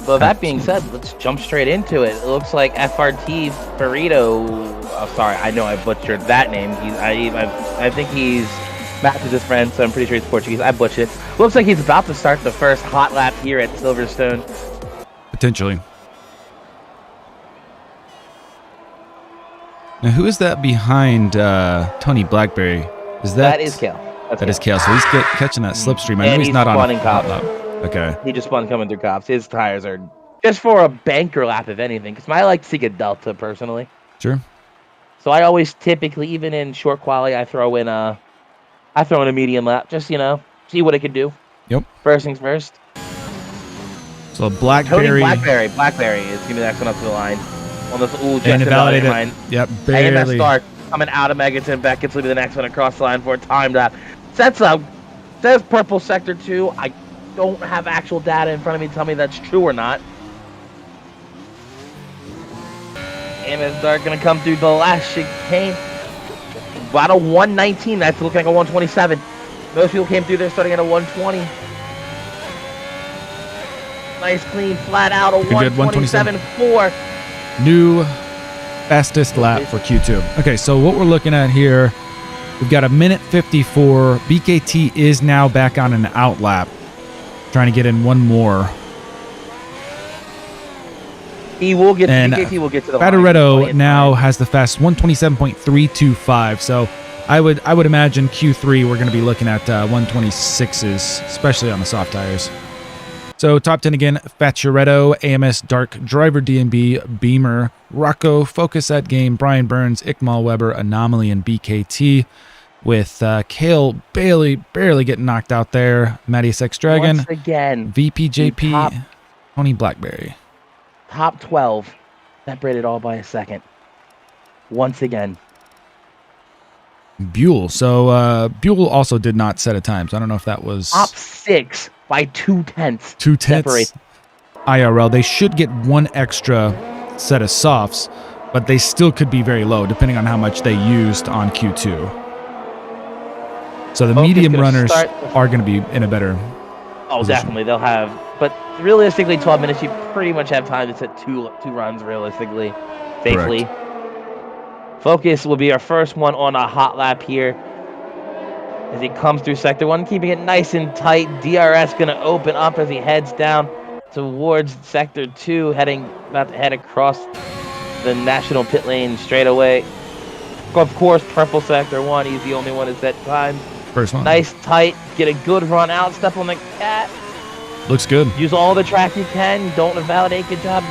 So that being said, let's jump straight into it. It looks like FRT Burrito. Oh, sorry, I know I butchered that name. I think he's Matt is his friend, so I'm pretty sure he's Portuguese. I butchered it. Looks like he's about to start the first hot lap here at Silverstone. Potentially. Now, who is that behind Tony Blackberry? That is Kale. That is Kale. So he's catching that slipstream. I know he's not on a hot lap. Okay. He just spun coming through cops. His tires are just for a banker lap, if anything. Because I like to see a delta personally. Sure. So I always typically, even in short quali, I throw in a medium lap. Just see what it can do. Yep. First things first. So Blackberry is gonna be the next one up to the line. On this just invalidated line. Yep, barely. AMS Stark coming out of Megaton. Beckett's will be the next one across the line for a time lap. Says purple sector 2. I don't have actual data in front of me to tell me that's true or not. AMS Dark gonna come through the last chicane. About a 119. That's looking like a 127. Most people came through there starting at a 120. Nice clean flat out a 127.4. New fastest lap for Q2. Okay, so what we're looking at here, we've got a minute 54. BKT is now back on an out lap, trying to get in one more. BKT will get to the Fataretto now has the fast 127.325. So I would imagine Q3 we're going to be looking at 126s, especially on the soft tires. So top 10 again: Fataretto, AMS Dark, Driver DNB, Beamer, Rocco, Focus at Game, Brian Burns, Ikmal Weber, Anomaly, and BKT. With Kale barely getting knocked out there. Mattias X Dragon, once again, VPJP, Tony Blackberry. Top 12, separated all by a second. Once again. Buell. So Buell also did not set a time. So I don't know if that was top 6 by 2/10. 2/10 separate. IRL. They should get one extra set of softs, but they still could be very low depending on how much they used on Q2. So the medium runners are going to be in a better position. Definitely. They'll have, but realistically, 12 minutes, you pretty much have time to set two runs realistically, safely. Correct. Focus will be our first one on a hot lap here. As he comes through Sector 1, keeping it nice and tight. DRS going to open up as he heads down towards Sector 2, about to head across the National Pit Lane straight away. Of course, purple Sector 1, he's the only one to set time. First one. Nice, tight, get a good run out, step on the cat. Looks good. Use all the track you can, don't invalidate, good job.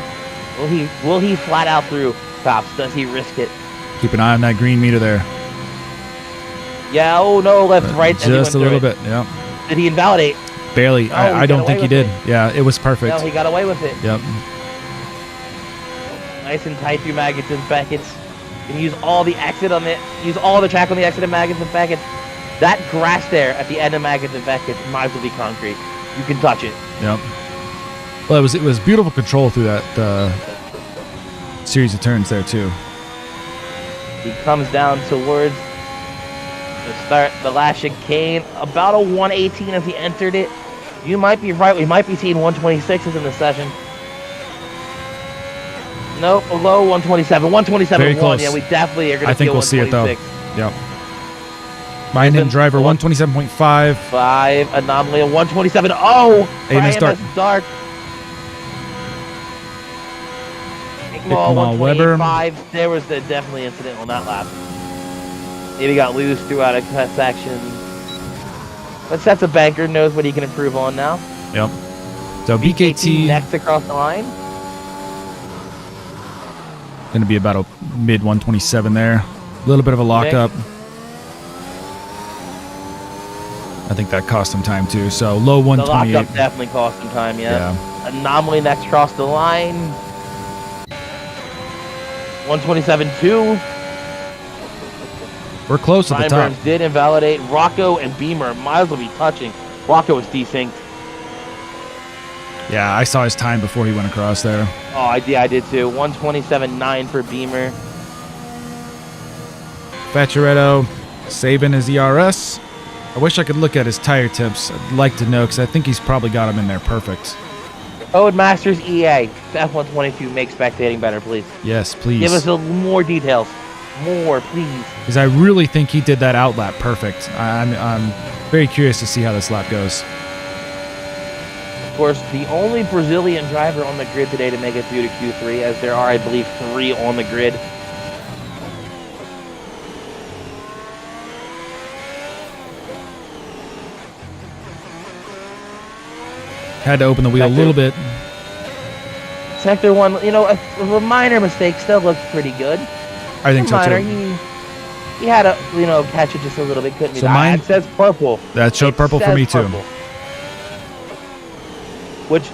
Will he flat out through tops? Does he risk it? Keep an eye on that green meter there. Yeah, oh no, left, right. Just a little bit, yeah. Did he invalidate? Barely. I don't think he did. Yeah, it was perfect. No, he got away with it. Yep. Nice and tight through Maggots and Beckett's. And use all the exit on it. Use all the track on the exit of Maggots and Beckett's. That grass there at the end of Maggots and Beckett's might as well be concrete. You can touch it. Yep. Well, it was beautiful control through that series of turns there too. He comes down towards the last chicane, about a 118 as he entered it. You might be right. We might be seeing 126s in the session. Nope, a low 127. 127.1. Yeah, we definitely are going to see 126. I think we'll see it though. Yep. Biden driver 127.5. 5 anomaly 127. Oh, AMS Dark. Ikmal Weber. There was definitely incident on that lap. Maybe got loose throughout a section. But that's a banker, knows what he can improve on now. Yep. So BKT next across the line. Going to be about a mid 127 there. A little bit of a lockup. I think that cost him time too. So low 128. The lockup definitely cost him time, yeah. Anomaly next across the line. 127.2. We're close at the top. Burns did invalidate. Rocco and Beamer might as well be touching. Rocco was desynced. Yeah, I saw his time before he went across there. Oh, I did too. 127.9 for Beamer. Fataretto saving his ERS. I wish I could look at his tire temps. I'd like to know because I think he's probably got him in there perfect. Codemasters EA, F122, make spectating better, please. Yes, please. Give us more details. More, please. Because I really think he did that outlap perfect. I'm very curious to see how this lap goes. Of course, the only Brazilian driver on the grid today to make it through to Q3, as there are, I believe, 3 on the grid. Had to open the wheel a little bit. Sector 1, you know, a minor mistake, still looks pretty good. I think so too. He had to, you know, catch it just a little bit. Couldn't be. So mine, it says purple. That showed purple for me too. Which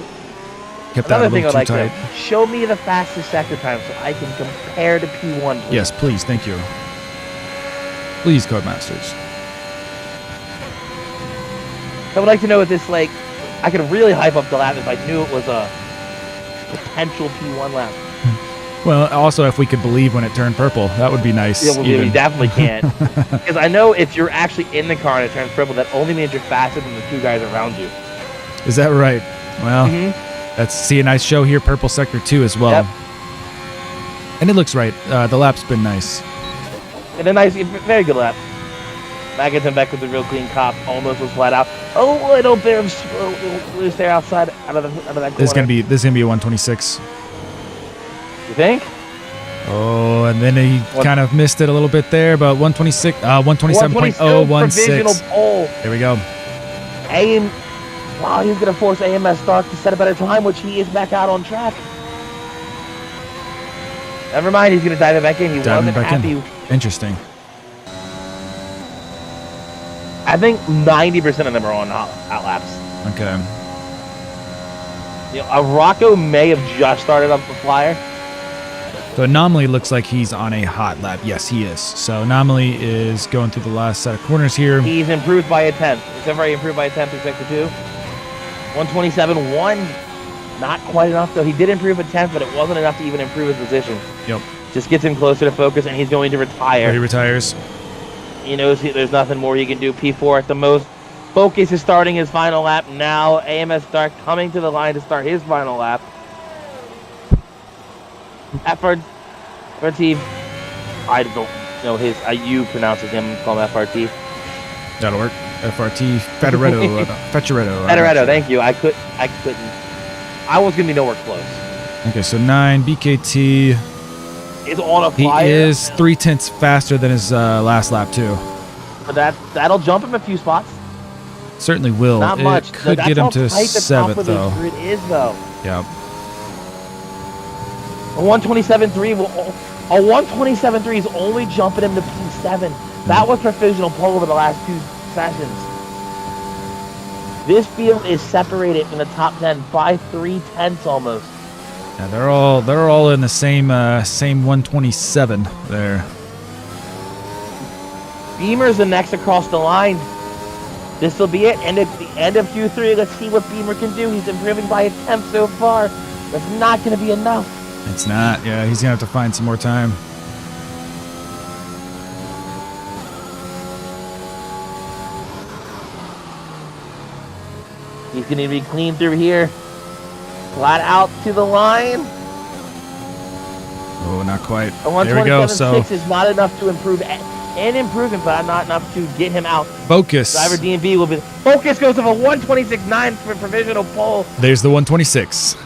kept that a another thing little I'd too like tight. to show me the fastest sector time so I can compare to P1. Please. Yes, please. Thank you. Please, Codemasters. I would like to know if this, like, I could really hype up the lap if I knew it was a potential P1 lap. Well, also, if we could believe when it turned purple, that would be nice. Yeah, well, we definitely can't. Because I know if you're actually in the car and it turns purple, that only means you're faster than the 2 guys around you. Is that right? Well, let's see a nice show here, purple sector 2 as well. Yep. And it looks right. The lap's been nice. And a nice, very good lap. Magneton back with a real clean cop, almost was flat out. A little bit of loose there outside, out of that corner. This is gonna be a 126. You think? Oh, and then he kind of missed it a little bit there, but 126, 127.016. Provisional pole. There we go. Wow, he's gonna force AMS Stark to set a better time, which he is back out on track. Never mind, he's gonna dive it back in. He wasn't happy. Interesting. I think 90% of them are on outlaps. Okay. You know, Rocco may have just started up the flyer. So Anomaly looks like he's on a hot lap. Yes, he is. So Anomaly is going through the last set of corners here. He's improved by a 10th. Except for he improved by a 10th through sector 2. 127.1. Not quite enough, though. He did improve a 10th, but it wasn't enough to even improve his position. Yep. Just gets him closer to focus, and he's going to retire. He retires. He knows there's nothing more he can do. P4 at the most. Focus is starting his final lap now. AMS Dark coming to the line to start his final lap. FRT, I don't know his. You pronounces him. Call him FRT. That'll work. FRT Federetto. Federetto. Thank you. I couldn't. I was gonna be nowhere close. Okay, so 9 BKT is on a flyer. He is 3/10 faster than his last lap too. But that'll jump him a few spots. Certainly will. Not much. Could get him to 7th though. It is though. Yeah. A 127.3 will. A 127.3 is only jumping him to P7. That was provisional pole over the last 2 sessions. This field is separated from the top 10 by 3/10 almost. Yeah, they're all in the same 127 there. Beamer's the next across the line. This will be it. And at the end of Q3, let's see what Beamer can do. He's improving by a 10th so far. That's not going to be enough. It's not. Yeah, he's going to have to find some more time. He's going to be clean through here. Flat out to the line. Oh, not quite. A there we go. So 127.6 is not enough to improve and improvement, but not enough to get him out. Focus. Driver DMV will be. Focus goes of a 126.9 for provisional pole. There's the 126.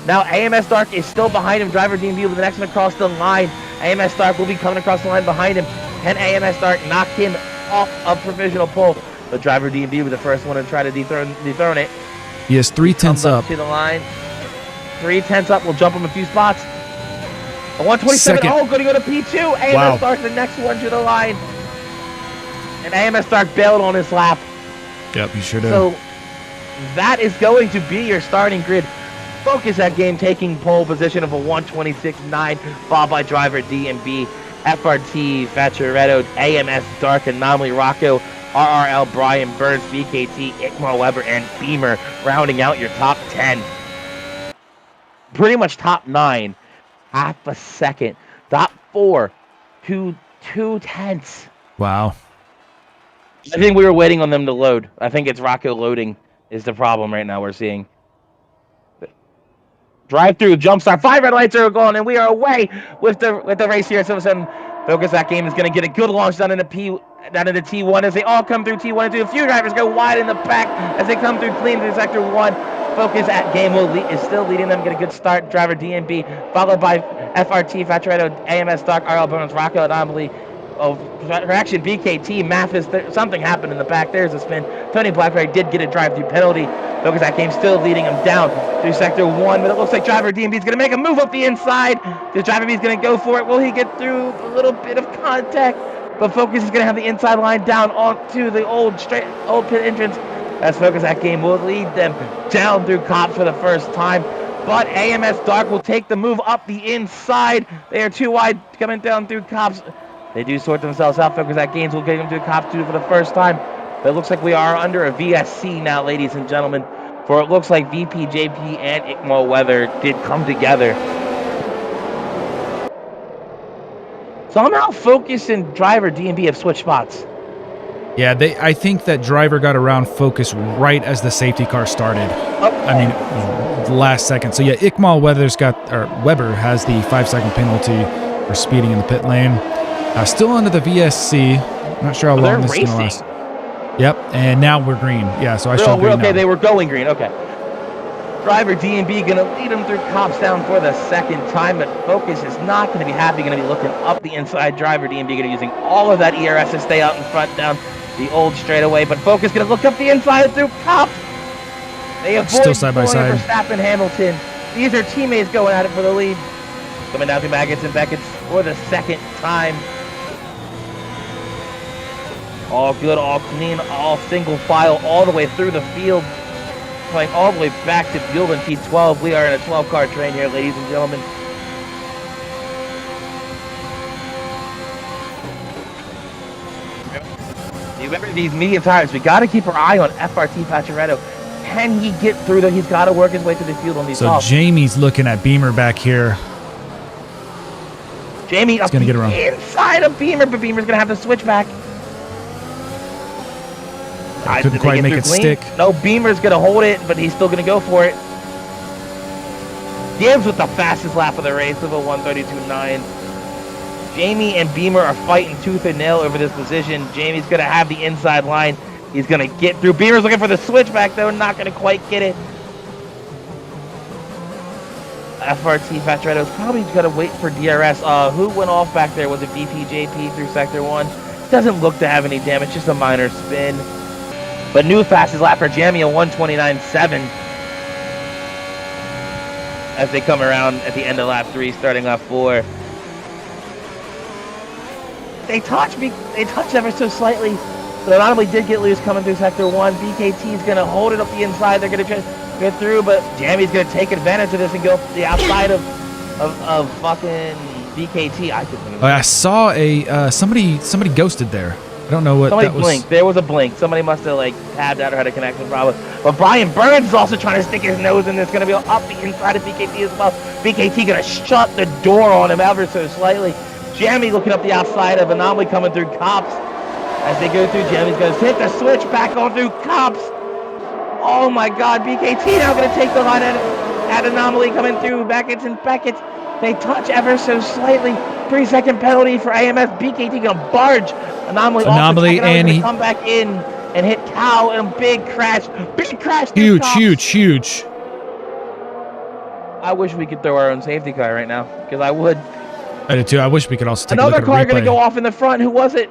Now AMS Dark is still behind him. Driver DMV will be the next one across the line. AMS Dark will be coming across the line behind him. Can AMS Dark knock him off of provisional pole? But Driver DMV will be the first one to try to dethrone it. He has 3/10 up. To the line. 3/10 up. We'll jump him a few spots. A 127. Second. Oh, going to go to P2. AMS Dark the next one to the line. And AMS Dark bailed on his lap. Yep, he sure did. So that is going to be your starting grid. Focus that game, taking pole position of a 126.9, followed by Driver DMB, FRT, Faturetto, AMS Dark, Anomaly, Rocco, RRL, Brian, Burns, BKT, Ikmar Weber, and Beamer, rounding out your top 10. Pretty much top 9, half a second. Top 4, 2/10. Wow. I think we were waiting on them to load. I think it's Rocco loading is the problem right now we're seeing. Drive through, jump start, 5 red lights are going, and we are away with the race here at Silverstone. Focus that game is going to get a good launch down into T1 as they all come through T1 and 2. A few drivers go wide in the pack as they come through clean through sector 1. Focus at game is still leading them. Get a good start. Driver DMB followed by FRT, Fatredo, AMS Stock, RL Burns, Rocco Anomaly. Oh, correction, BKT, Mathis, something happened in the back. There's a spin. Tony Blackberry did get a drive-through penalty. Focus that game still leading him down through sector 1, but it looks like driver DMB is going to make a move up the inside. The driver B is going to go for it. Will he get through a little bit of contact? But Focus is going to have the inside line down onto the old pit entrance. As Focus that game will lead them down through cops for the first time. But AMS Dark will take the move up the inside. They are too wide coming down through cops. They do sort themselves out. Focus that gains will get them to cops 2 for the first time. But it looks like we are under a VSC now, ladies and gentlemen. For it looks like VP, JP, and ICMO Weather did come together. Somehow Focus and driver DMB have switched spots. Yeah, I think that driver got around Focus right as the safety car started. Oh. I mean, last second. So yeah, Weber has the 5-second penalty for speeding in the pit lane. Still under the VSC. I'm not sure how long this is going to last. Yep, and now we're green. Yeah, so I showed green. Okay, now. they were going green. Okay. Driver DMB going to lead them through cops down for the second time, but Focus is not going to be happy. Going to be looking up the inside. Driver DMB going to be using all of that ERS to stay out in front down the old straightaway, but Focus going to look up the inside through cops. They avoid still side by side. Verstappen, Hamilton. These are teammates going at it for the lead. Coming down through Maggots and Beckett's for the second time. All good, all clean, all single file, all the way through the field. Going all the way back to field in P12. We are in a 12-car train here, ladies and gentlemen. Remember these medium tires. We got to keep our eye on FRT Pacioretto. Can he get through them? He's got to work his way through the field on these So Jamie's looking at Beamer back here. Jamie up gonna get around inside of Beamer, but Beamer's going to have to switch back. Couldn't quite make it stick. No, Beamer's going to hold it, but he's still going to go for it. Gibbs with the fastest lap of the race with a 132.9. Jamie and Beamer are fighting tooth and nail over this position. Jamie's going to have the inside line. He's going to get through. Beamer's looking for the switchback, though. Not going to quite get it. FRT Fatretto's probably going to wait for DRS. Who went off back there? Was it BPJP through Sector 1? Doesn't look to have any damage. Just a minor spin. But new fastest lap for Jamie, a 129.7. As they come around at the end of lap 3, starting lap 4. They touched ever so slightly. So the anomaly did get loose coming through Sector 1. BKT is going to hold it up the inside. They're going to try to get through, but Jamie's going to take advantage of this and go up the outside of fucking BKT. I saw a somebody ghosted there. I don't know what somebody that was. Blinked. There was a blink. Somebody must have tabbed out or had a connection problem. But Brian Burns is also trying to stick his nose in this. Going to be up the inside of BKT as well. BKT going to shut the door on him ever so slightly. Jamie looking up the outside of Anomaly coming through cops. As they go through, Jamie's going to hit the switch back on through cops. Oh my God, BKT now going to take the line at Anomaly coming through Beckett's and Beckett's. They touch ever so slightly. 3-second penalty for AMS. BKT going to barge Anomaly and he come back in and hit Cow and a big crash. Huge. I wish we could throw our own safety car right now, because I would. I did too. I wish we could also take a look at a replay. Another car going to go off in the front. Who was it?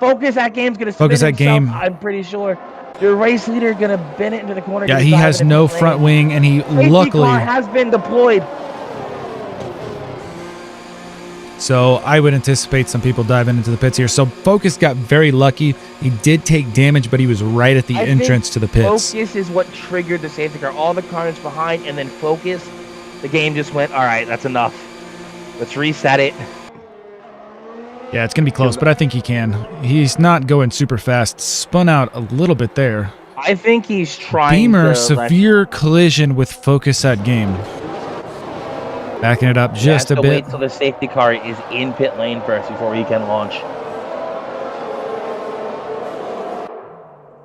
Focus that game's going to spin himself, I'm pretty sure. Your race leader going to bend it into the corner. Yeah, he has no front wing, and he luckily car has been deployed. So I would anticipate some people diving into the pits here. So Focus got very lucky. He did take damage, but he was right at the entrance to the pits. Focus is what triggered the safety car. All the carnage behind, and then Focus. The game just went, all right, that's enough. Let's reset it. Yeah, it's going to be close, but I think he can. He's not going super fast. Spun out a little bit there. I think he's trying Beamer, severe collision with Focus at game. Backing it up just a bit. Wait till the safety car is in pit lane first before he can launch.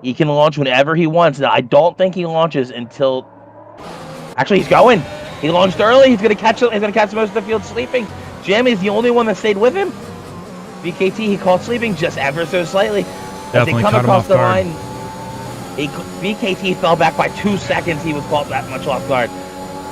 He can launch whenever he wants. I don't think he launches until... Actually, he's going. He launched early. He's gonna catch most of the field sleeping. Jamie's the only one that stayed with him. BKT, he caught sleeping just ever so slightly. Definitely caught him off guard. BKT fell back by 2 seconds. He was caught that much off guard.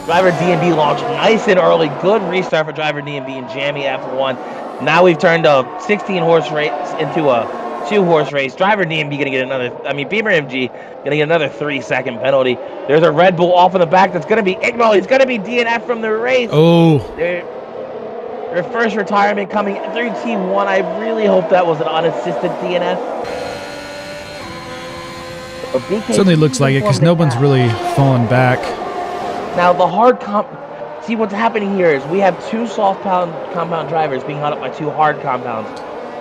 Driver DMB launched nice and early. Good restart for driver DMB and Jamie F1. Now we've turned a 16-horse race into a 2-horse race. Driver DMB gonna get Beamer MG gonna get another 3-second penalty. There's a Red Bull off in the back that's gonna be Igmo. He's gonna be DNF from the race. Oh. Their first retirement coming through Team 1. I really hope that was an unassisted DNF. Certainly looks like it because no one's really fallen back. Now the see what's happening here is we have 2 soft compound drivers being held up by 2 hard compounds.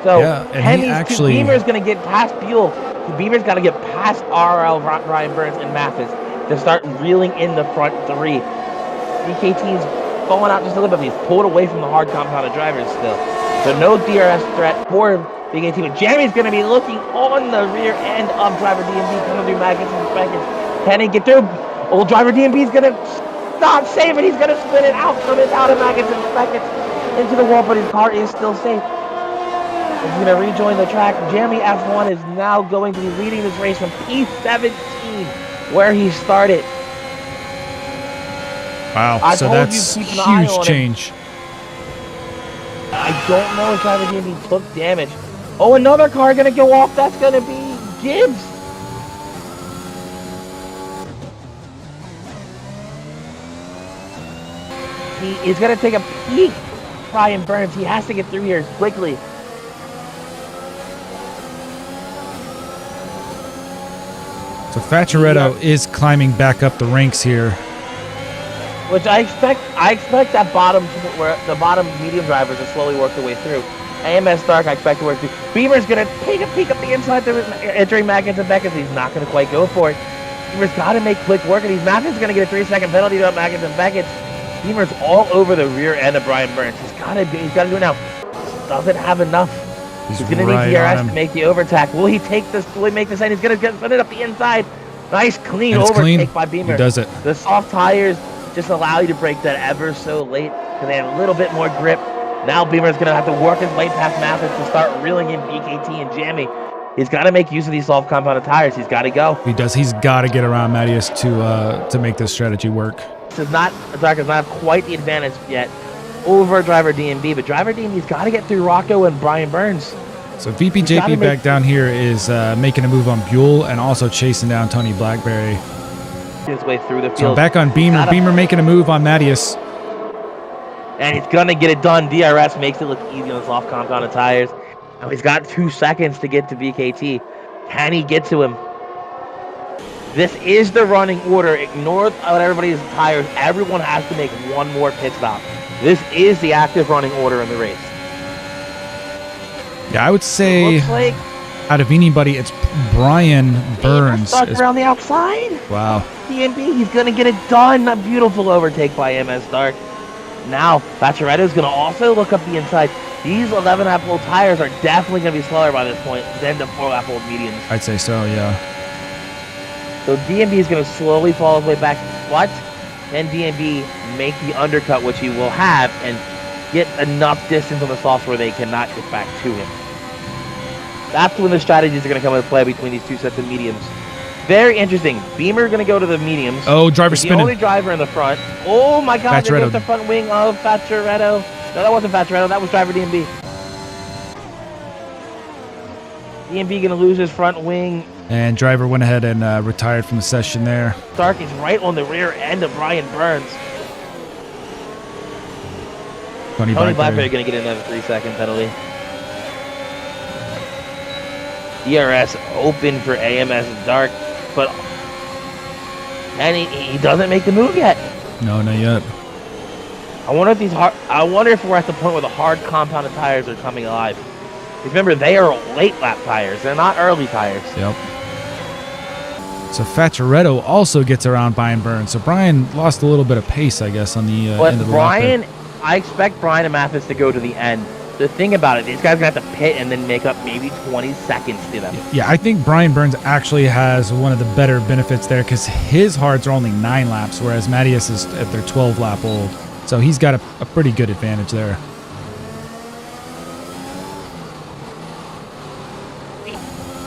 So Beamer's gonna get past Buell. Beamer's got to get past RL, Brian Burns, and Mathis to start reeling in the front 3. BKT's falling out just a little bit. He's pulled away from the hard compounded drivers still. So no DRS threat for BKT. But Jeremy's going to be looking on the rear end of driver DMB coming through Maggots and Beckett. Can he get through? Old driver DMB is going to not save it. He's going to spin it out of Maggots and Beckett into the wall, but his car is still safe. He's going to rejoin the track. Jeremy F1 is now going to be leading this race from P17, where he started. Wow, so that's huge change. I don't know if driver DMB took damage. Oh, another car going to go off. That's going to be Gibbs. He is going to take a peek. Brian Burns. He has to get through here quickly. So Factoretto is climbing back up the ranks here. Which I expect that bottom medium drivers to slowly work their way through. AMS Dark, I expect to work through. Beamer's going to take a peek up the inside entering Maggots and Beckett. He's not going to quite go for it. Beamer's got to make quick work, and he's not just going to get a 3-second penalty to Maggots and Beckett. Beamer's all over the rear end of Brian Burns. He's got to do it now. Doesn't have enough. He's going to need DRS to make the overtake. Will he take this? Will he make this end? He's going to send it up the inside. Nice, clean overtake by Beamer. He does it. The soft tires just allow you to break that ever so late because they have a little bit more grip. Now Beamer's going to have to work his way past Mathis to start reeling in BKT and Jamie. He's got to make use of these soft compounded tires. He's got to go. He does. He's got to get around Mattias to make this strategy work. Dark does not have quite the advantage yet over driver DMB, but driver DMB's got to get through Rocco and Brian Burns. So VPJP back down here is making a move on Buell and also chasing down Tony Blackberry. His way through the field. So back on Beamer. Beamer making a move on Mattias. And he's going to get it done. DRS makes it look easy on soft compounded tires. Now he's got 2 seconds to get to BKT. Can he get to him? This is the running order. Ignore what everybody's tires. Everyone has to make one more pit stop. This is the active running order in the race. Yeah, I would say out of anybody, it's Brian Burns. Around the outside. Wow. DMB, he's going to get it done. A beautiful overtake by MS Dark. Now, Factoretto's going to also look up the inside. These 11-lap-old tires are definitely going to be slower by this point than the 4-lap-old mediums. I'd say so, yeah. So DMB is going to slowly fall his way back. What? Can DMB make the undercut, which he will have, and get enough distance on the softs where they cannot get back to him? That's when the strategies are going to come into play between these 2 sets of mediums. Very interesting. Beamer going to go to the mediums. Oh, driver spinning. The only driver in the front. Oh my God! They hit the front wing of Factoretto. No, that wasn't Factoretto. That was driver DMB. DMB going to lose his front wing. And driver went ahead and retired from the session there. Stark is right on the rear end of Brian Burns. Tony Blackberry going to get another 3-second penalty. DRS open for AMS Dark, but he doesn't make the move yet. No, not yet. I wonder if we're at the point where the hard compounded tires are coming alive. Remember, they are late lap tires. They're not early tires. Yep. So Factoretto also gets around Brian Burns. So Brian lost a little bit of pace, I guess, on the end of the lap. I expect Brian and Mathis to go to the end. The thing about it, these guys are going to have to pit and then make up maybe 20 seconds to them. Yeah, I think Brian Burns actually has one of the better benefits there because his hards are only 9 laps, whereas Matthias is at their 12-lap old. So he's got a pretty good advantage there.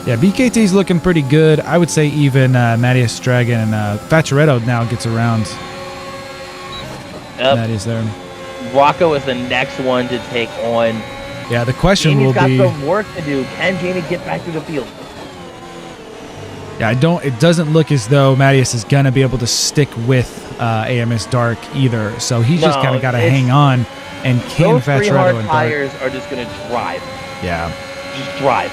Yeah, BKT's looking pretty good. I would say even Matthias Dragon and Facciaretto now gets around. Matthias there. Rocco is the next one to take on. Yeah, the question Jamie's will be... got some work to do. Can Jamie get back to the field? Yeah, it doesn't look as though Matthias is going to be able to stick with AMS Dark either. So he's just kind of got to hang on. And can Facciaretto and Dark... tires are just going to drive. Yeah. Just drive.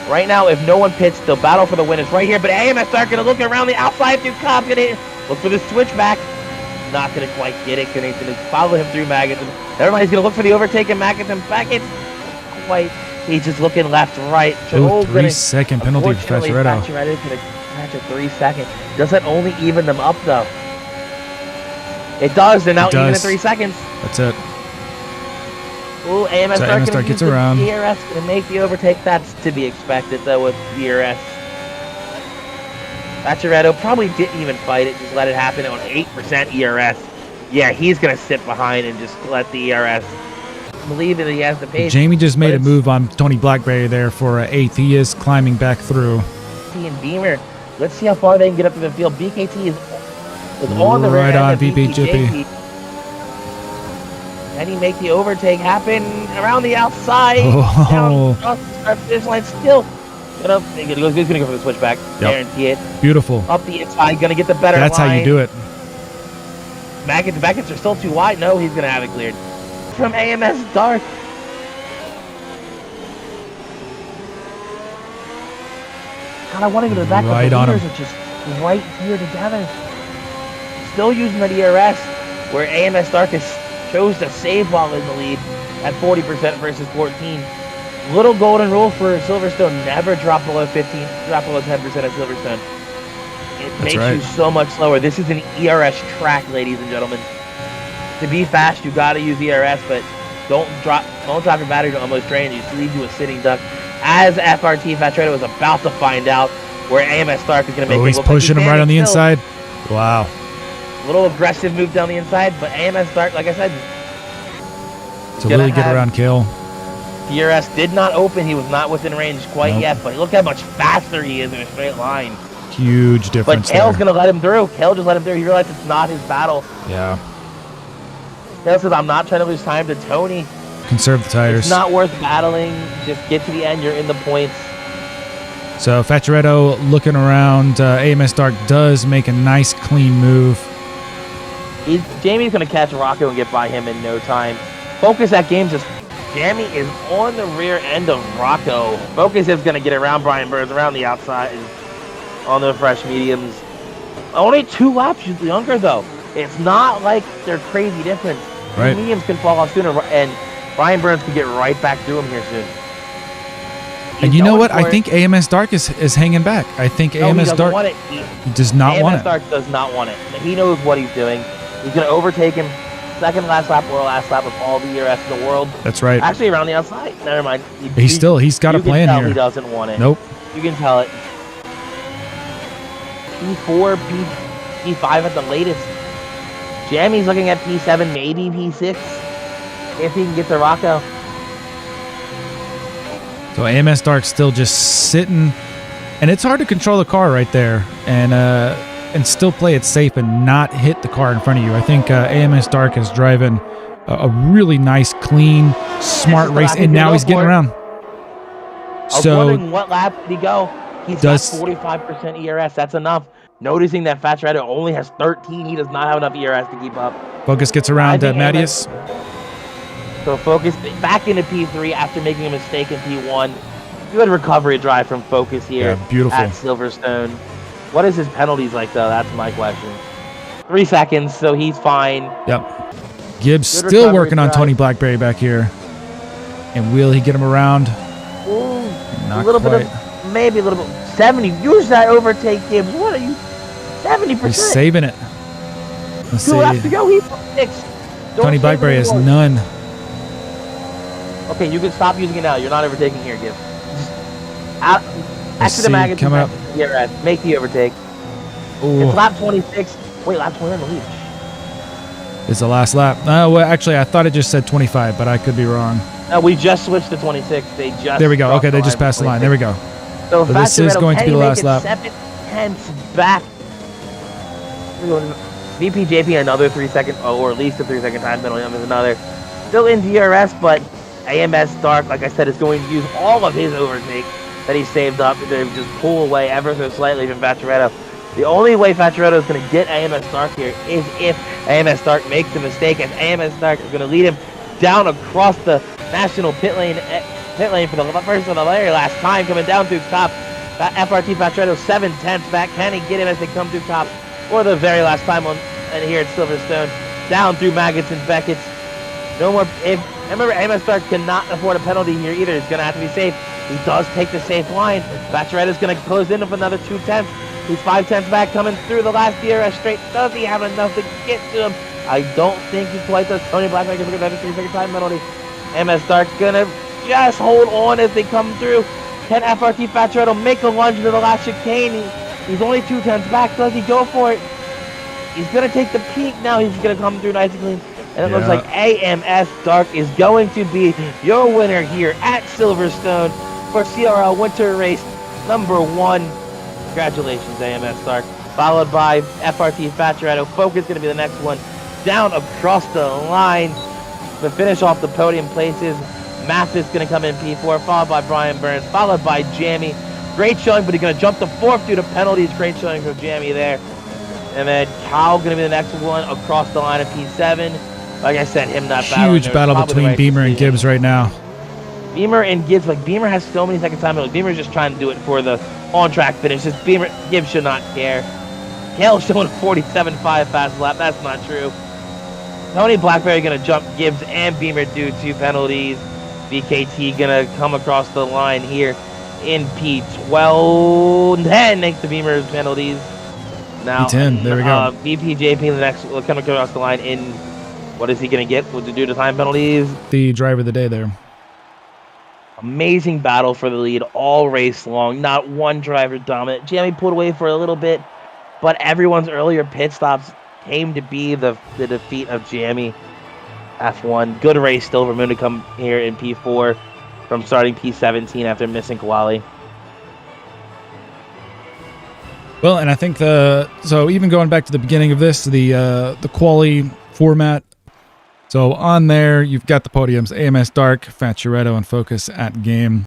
Right now, if no one pits, the battle for the win is right here. But AMS Dark going to look around the outside through Cobb. Going to look for the switchback. Not going to quite get it. Going to follow him through Magnuson. Everybody's going to look for the overtake and Magnuson back. It's quite. He's just looking left, right. Oh, 3-second penalty for Facciaretto. Facciaretto's going to catch a 3-second. Does that only even them up, though? It does. They're now even at 3 seconds. That's it. Ooh, AMS Dark gets around. DRS going to make the overtake. That's to be expected, though, with DRS. Facciaretto probably didn't even fight it, just let it happen on 8% ERS. Yeah, he's going to sit behind and just let the ERS believe that he has the pace. Jamie just made a move on Tony Blackberry there for 8th. He is climbing back through. And Beamer, let's see how far they can get up to the field. BKT is on the right on VP Jippy. Can he make the overtake happen around the outside? Oh. Down across the start finish line still. He's gonna go for the switchback. Yep. Guarantee it. Beautiful. Up the inside, gonna get the better That's line. how you do it. The Baggett's are still too wide. No, he's gonna have it cleared. From AMS Dark. God, I want to go to the back. Right on him. Are just right here together. Still using the DRS, where AMS Dark chose to save while in the lead at 40% versus 14. Little golden rule for Silverstone: never drop below 15, drop below 10% at Silverstone. It makes you so much slower. This is an ERS track, ladies and gentlemen. To be fast, you gotta use ERS, but don't drop your battery to almost drain. You just leave you a sitting duck. As FRT Facciaretto was about to find out where AMS Stark is gonna make. He's pushing him right on the inside. Wow. A little aggressive move down the inside, but AMS Stark, like I said, to really get around kill. DRS did not open. He was not within range quite yet, but look how much faster he is in a straight line. Huge difference. But Kale's going to let him through. Kale just let him through. He realized it's not his battle. Yeah. Kale says, I'm not trying to lose time to Tony. Conserve the tires. It's not worth battling. Just get to the end. You're in the points. So Facciaretto looking around. AMS Dark does make a nice clean move. Jamie's going to catch Rocco and get by him in no time. Focus that game just... Jamie is on the rear end of Rocco. Focus is going to get around Brian Burns, around the outside, on the fresh mediums. Only 2 laps younger, though. It's not like they're crazy different. Right. The mediums can fall off sooner, and Brian Burns can get right back through him here soon. And you know what? I think AMS Dark is hanging back. I think AMS Dark want it. He does not want it. AMS Dark does not want it. He knows what he's doing. He's going to overtake him. Second last lap or last lap of all the ERS in the world. That's right. Actually, around the outside. Never mind. He's got a plan here. He doesn't want it. Nope. You can tell it. P4, P5 at the latest. Jamie's looking at P7, maybe P6, if he can get to Rocco. So AMS Dark still just sitting, and it's hard to control the car right there, and still play it safe and not hit the car in front of you. I think AMS Dark is driving a really nice, clean, smart race, and now he's getting around. So, I was wondering what lap did he go? He's got 45% ERS. That's enough. Noticing that Facciaretto only has 13, he does not have enough ERS to keep up. Focus gets around Matthias. So Focus back into P3 after making a mistake in P1. Good recovery drive from Focus here at Silverstone. What is his penalties like, though? That's my question. 3 seconds, so he's fine. Yep. Gibbs still working on Tony Blackberry back here. And will he get him around? Ooh, not a little quite. Bit of, maybe a little bit. 70. Use that overtake, Gibbs. What are you? 70%. He's saving it. Let's see. 2 laps to go. He's 6. Tony Blackberry has none. Okay, you can stop using it now. You're not overtaking here, Gibbs. Just out, exit the magazine. Come up. DRS. Make the overtake. Ooh. It's lap 26. Wait, lap 20 in the lead. It's the last lap. Well, actually, I thought it just said 25, but I could be wrong. No, we just switched to 26. They just. There we go. Okay, they just passed the line. There we go. So this is going to be the last lap. 7/10 back. VPJP another 3 second, or at least a 3 second time penalty. There's another. Still in DRS, but AMS Dark, like I said, is going to use all of his overtake that he saved up to just pull away ever so slightly from Factoretto. The only way Factoretto is going to get AMS Dark here is if AMS Dark makes a mistake, and AMS Dark is going to lead him down across the national pit lane for the first and the very last time, coming down through top. That FRT Factoretto 7/10 back. Can he get him as they come through top for the very last time on and here at Silverstone? Down through Maggots and Beckett's. No more. Remember, AMS Dark cannot afford a penalty here either. He's going to have to be safe. He does take the safe line. Factoretto's going to close in with another 2/10. He's 5/10 back, coming through the last DRS straight. Does he have enough to get to him? I don't think he quite does. Tony Blackman gets another 3 second time penalty. AMS Dark's going to just hold on as they come through. Can FRT Factoretto make a lunge into the last chicane? He's only 2/10 back. Does he go for it? He's going to take the peak now. He's going to come through nice and clean. And it looks like AMS Dark is going to be your winner here at Silverstone for CRL Winter Race #1. Congratulations, AMS Dark. Followed by FRT Factoretto. Focus going to be the next one. Down across the line to finish off the podium places. Mathis going to come in P4, followed by Brian Burns, followed by Jamie. Great showing, but he's going to jump to 4th due to penalties. Great showing from Jamie there. And then Cal going to be the next one across the line of P7. Like I said, him not battling. Huge battle between Beamer and Gibbs right now. Beamer and Gibbs, like Beamer has so many second time penalties. Beamer's just trying to do it for the on-track finish. Gibbs should not care. Kale showing 47.5 fast lap. That's not true. Tony Blackberry going to jump Gibbs and Beamer due to penalties. VKT going to come across the line here in P12. 10 makes the Beamer penalties. Now, P10, there we go. VPJP the next will come across the line in, what is he going to get due to time penalties? The driver of the day there. Amazing battle for the lead all race long. Not one driver dominant. Jamie pulled away for a little bit, but everyone's earlier pit stops came to be the defeat of Jamie. F1. Good race still for Moon to come here in P4 from starting P17 after missing quali. Well, and I think so even going back to the beginning of this, the quali format. So on there, you've got the podiums: AMS Dark, Factoretto, and Focus at game.